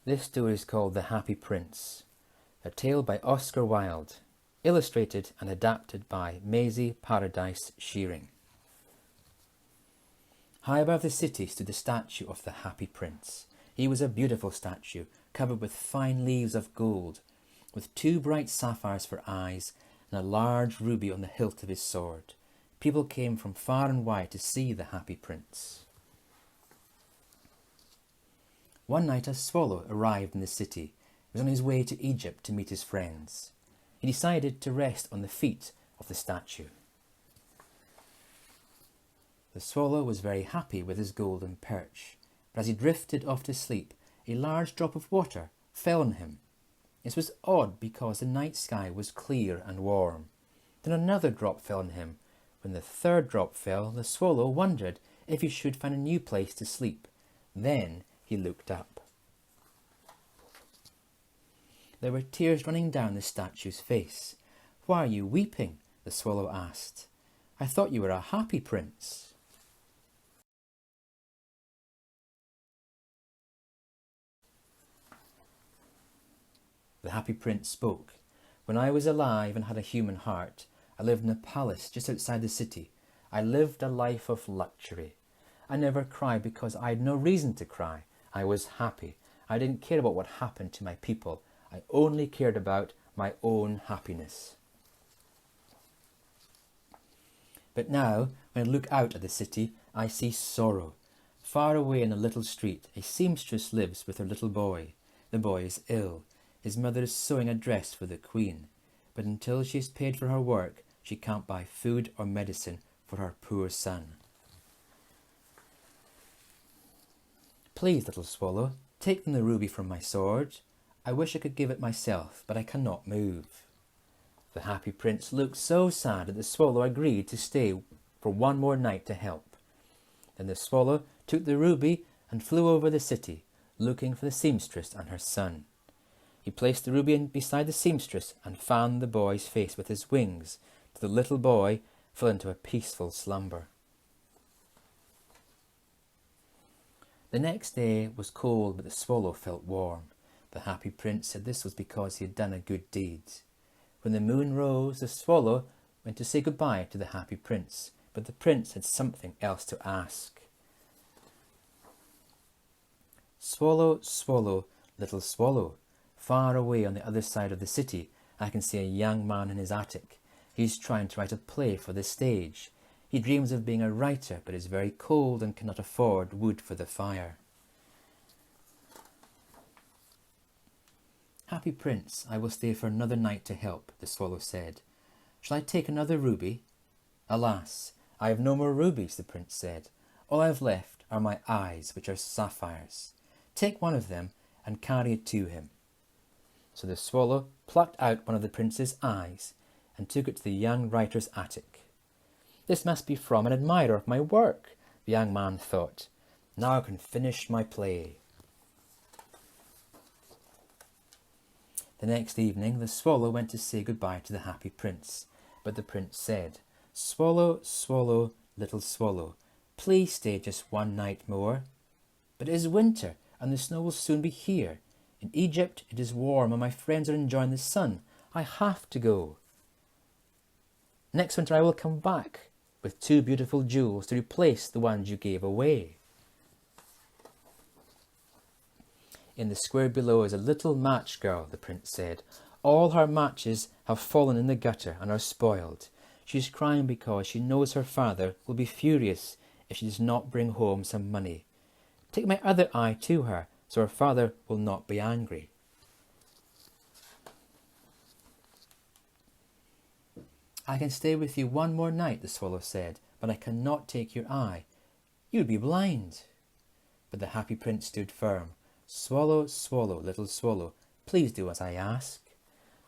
This story is called The Happy Prince, a tale by Oscar Wilde, illustrated and adapted by Maisie Paradise Shearing. High above the city stood the statue of the Happy Prince. He was a beautiful statue, covered with fine leaves of gold, with 2 bright sapphires for eyes and a large ruby on the hilt of his sword. People came from far and wide to see the Happy Prince. One night a swallow arrived in the city. He was on his way to Egypt to meet his friends. He decided to rest on the feet of the statue. The swallow was very happy with his golden perch, but as he drifted off to sleep, a large drop of water fell on him. This was odd because the night sky was clear and warm. Then another drop fell on him. When the 3rd drop fell, the swallow wondered if he should find a new place to sleep. Then he looked up. There were tears running down the statue's face. "Why are you weeping?" the swallow asked. "I thought you were a happy prince." The Happy Prince spoke. "When I was alive and had a human heart, I lived in a palace just outside the city. I lived a life of luxury. I never cried because I had no reason to cry. I was happy. I didn't care about what happened to my people. I only cared about my own happiness. But now, when I look out at the city, I see sorrow. Far away in a little street, a seamstress lives with her little boy. The boy is ill. His mother is sewing a dress for the queen. But until she is paid for her work, she can't buy food or medicine for her poor son. Please, little swallow, take the ruby from my sword. I wish I could give it myself, but I cannot move." The Happy Prince looked so sad that the swallow agreed to stay for one more night to help. Then the swallow took the ruby and flew over the city, looking for the seamstress and her son. He placed the ruby beside the seamstress and fanned the boy's face with his wings, till the little boy fell into a peaceful slumber. The next day was cold, but the swallow felt warm. The Happy Prince said this was because he had done a good deed. When the moon rose, the swallow went to say goodbye to the Happy Prince, but the prince had something else to ask. "Swallow, swallow, little swallow, far away on the other side of the city, I can see a young man in his attic. He's trying to write a play for the stage. He dreams of being a writer, but is very cold and cannot afford wood for the fire." "Happy Prince, I will stay for another night to help," the swallow said. "Shall I take another ruby?" "Alas, I have no more rubies," the prince said. "All I have left are my eyes, which are sapphires. Take one of them and carry it to him." So the swallow plucked out one of the prince's eyes and took it to the young writer's attic. "This must be from an admirer of my work," the young man thought. "Now I can finish my play." The next evening the swallow went to say goodbye to the Happy Prince, but the prince said, "Swallow, swallow, little swallow, please stay just one night more." "But it is winter, and the snow will soon be here. In Egypt it is warm, and my friends are enjoying the sun. I have to go. Next winter I will come back with 2 beautiful jewels to replace the ones you gave away." "In the square below is a little match girl," the prince said. "All her matches have fallen in the gutter and are spoiled. She is crying because she knows her father will be furious if she does not bring home some money. Take my other eye to her, so her father will not be angry." "I can stay with you one more night," the swallow said, "but I cannot take your eye. You would be blind." But the Happy Prince stood firm. "Swallow, swallow, little swallow, please do as I ask."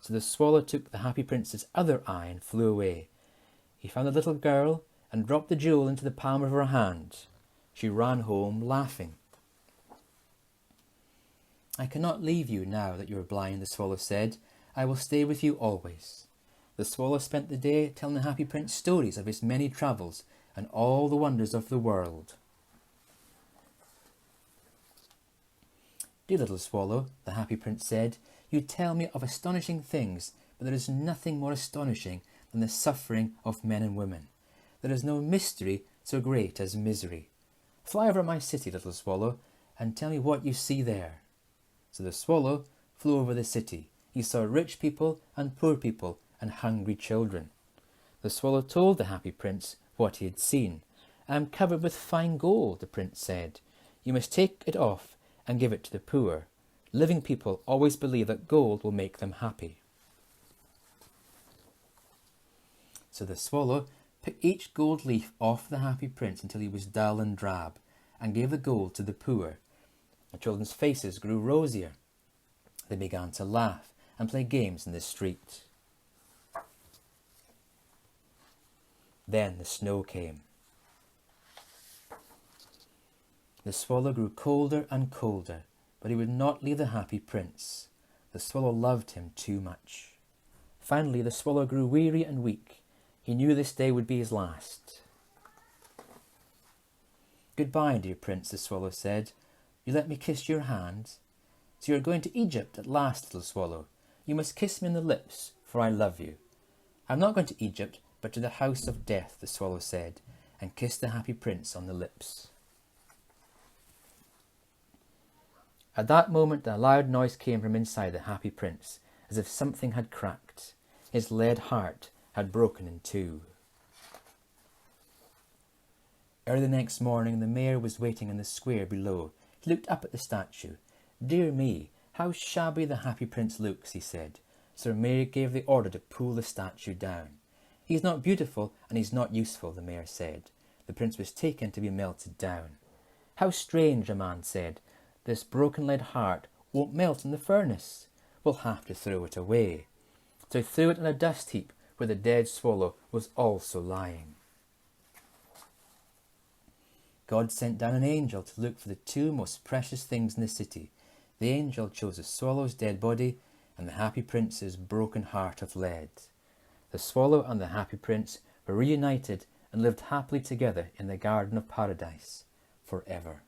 So the swallow took the Happy Prince's other eye and flew away. He found the little girl and dropped the jewel into the palm of her hand. She ran home laughing. "I cannot leave you now that you are blind," the swallow said. "I will stay with you always." The swallow spent the day telling the Happy Prince stories of his many travels and all the wonders of the world. "Dear little Swallow," the Happy Prince said, "you tell me of astonishing things, but there is nothing more astonishing than the suffering of men and women. There is no mystery so great as misery. Fly over my city, little Swallow, and tell me what you see there." So the Swallow flew over the city. He saw rich people and poor people and hungry children. The Swallow told the Happy Prince what he had seen. "I am covered with fine gold," the Prince said. "You must take it off and give it to the poor. Living people always believe that gold will make them happy." So the Swallow picked each gold leaf off the Happy Prince until he was dull and drab, and gave the gold to the poor. The children's faces grew rosier. They began to laugh and play games in the street. Then the snow came. The Swallow grew colder and colder, but he would not leave the Happy Prince. The Swallow loved him too much. Finally, the Swallow grew weary and weak. He knew this day would be his last. "Goodbye, dear Prince," the Swallow said. "You let me kiss your hand. So you are going to Egypt at last, little Swallow. You must kiss me on the lips, for I love you." "I am not going to Egypt, but to the house of death," the Swallow said, and kissed the Happy Prince on the lips. At that moment a loud noise came from inside the Happy Prince, as if something had cracked. His lead heart had broken in two. Early the next morning the mayor was waiting in the square below. He looked up at the statue. "Dear me, how shabby the Happy Prince looks," he said. So the mayor gave the order to pull the statue down. "He's not beautiful and he's not useful," the mayor said. The prince was taken to be melted down. "How strange," a man said. "This broken lead heart won't melt in the furnace. We'll have to throw it away." So he threw it in a dust heap where the dead Swallow was also lying. God sent down an angel to look for the two most precious things in the city. The angel chose the Swallow's dead body and the Happy Prince's broken heart of lead. The Swallow and the Happy Prince were reunited and lived happily together in the Garden of Paradise forever.